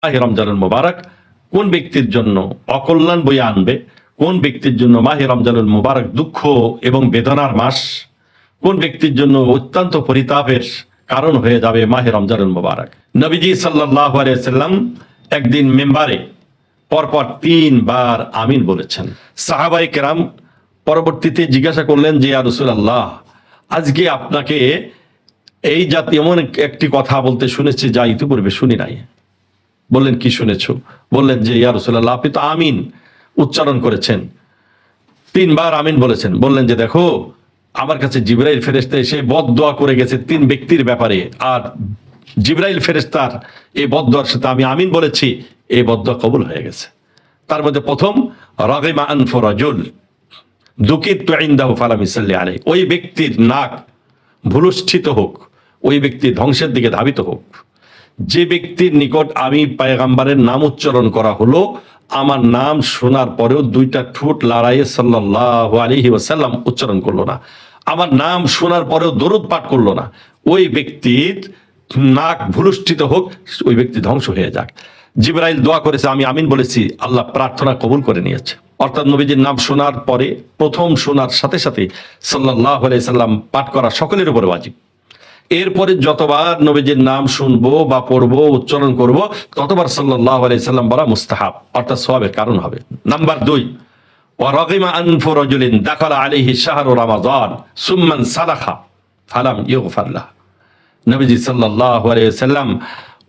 মাহে রমজানুল মুবারক কোন ব্যক্তির জন্য অকল্যাণ বয়ে আনবে, কোন ব্যক্তির জন্য মাহে রমজানুল মুবারক দুঃখ এবং বেদনার মাস, কোন ব্যক্তির জন্য অত্যন্ত পরিতাপের কারণ হয়ে যাবে মাহে রমজানুল মুবারক। নবীজি সাল্লাল্লাহু আলাইহি ওয়াসাল্লাম একদিন মেম্বারে পরপর 3 বার আমিন বলেছেন। সাহাবায়ে কেরাম পরবর্তীতে জিজ্ঞাসা করলেন যে, ইয়া রাসূলুল্লাহ, আজকে আপনাকে এই জাতীয় এমন একটি কথা বলতে শুনেছি যা ইতিপূর্বে শুনি নাই। বললেন, কি শুনেছো? বললেন যে, ইয়া রাসূলুল্লাহ, আপনি তো আমিন উচ্চারণ করেছেন, 3 বার আমিন বলেছেন। বললেন যে, দেখো, আমার কাছে জিবরাইল ফেরেশতা এসে বদদোয়া করে গেছে 3 ব্যক্তির ব্যাপারে, আর জিবরাইল ফেরেশতার এই বদদোয়ার সাথে আমি আমিন বলেছি, এই বদদোয়া কবুল হয়ে গেছে। তার মধ্যে প্রথম, রাগিমা আনফু রাজুল দুকিতু ইনদাহু ফালাম ইসাল্লি আলাইহি, ওই ব্যক্তির নাক ভূলুষ্ঠিত হোক, ওই ব্যক্তি ধ্বংসের দিকে ধাবিত হোক। যে ব্যক্তির নিকট আমি পয়গম্বরের নাম উচ্চারণ করা হলো, আমার নাম শোনার পরেও 2টা ঠোঁট লড়াইয়ে সাল্লাল্লাহু আলাইহি ওয়াসাল্লাম উচ্চারণ করলো না, আমার নাম শোনার পরেও দরুদ পাঠ করলো না, ওই ব্যক্তির নাক ভূলুষ্ঠিত হোক, ওই ব্যক্তি ধ্বংস হয়ে যাক। জিবরাইল দোয়া করেছে, আমি আমিন বলেছি, আল্লাহ প্রার্থনা কবুল করে নিয়েছে। অর্থাৎ নবীজির নাম শোনার পরে প্রথম শোনার সাথে সাথে সাল্লাল্লাহু আলাইহি সাল্লাম পাঠ করা সকলের উপর ওয়াজিব। এরপরে যতবার নবীজির নাম শুনবো বা পড়বো, উচ্চারণ করব, ততবার সাল্লাল্লাহু আলাইহি সাল্লাম বলা মুস্তাহাব, অর্থাৎ সওয়াবের কারণ হবে। নাম্বার 2, ওয়া রাগিমা আনফু রাজুলিন দাখালা আলাইহি শাহরু রমাদান সুম্মান সালাখা ফালাম ইগফার লাহ। নবীজি সাল্লাল্লাহু আলাইহি সাল্লাম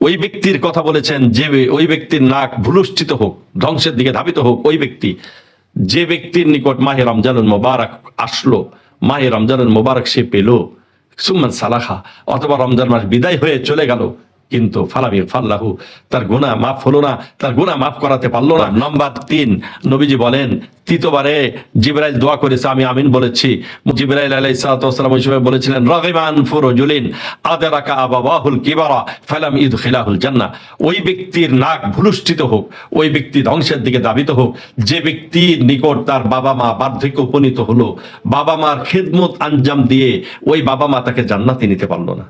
ওই ব্যক্তির কথা বলেছেন যে ওই ব্যক্তির নাক ভূলুষ্ঠিত হোক, ধ্বংসের দিকে ধাবিত হোক ওই ব্যক্তি, যে ব্যক্তির নিকট মাহে রমজানুল মুবারক আসলো, মাহে রমজানুল মুবারক সে পেল, সুম্মান সালাখা, অথবা রমজান মাস বিদায় হয়ে চলে গেল, কিন্তু ফালাম ইগফারলাহু, তার গুনাহ মাফ হলো না, তার গুনাহ মাফ করাতে পারলো না। নাম্বার 3, নবীজি বলেন, তৃতীয়বারে জিবরাইল দোয়া করেছে, আমি আমিন বলেছি। জিবরাইল আলাইহিস সালাতু ওয়াস সালাম ওই সময় বলেছিলেন, রাগিমা আনফু রাজুলিন আদরাকা আবাওয়াহুল কিবারা ফালাম ইদখিলাহুল জান্নাহ, ওই ব্যক্তির নাক ভূলুষ্ঠিত হোক, ওই ব্যক্তি ধ্বংসের দিকে ধাবিত হোক, যে ব্যক্তির নিকট তার বাবা মা বার্ধক্যে উপনীত হলো, বাবা মার খেদমত আঞ্জাম দিয়ে ওই বাবা মা তাকে জান্নাতে নিতে পারলো না।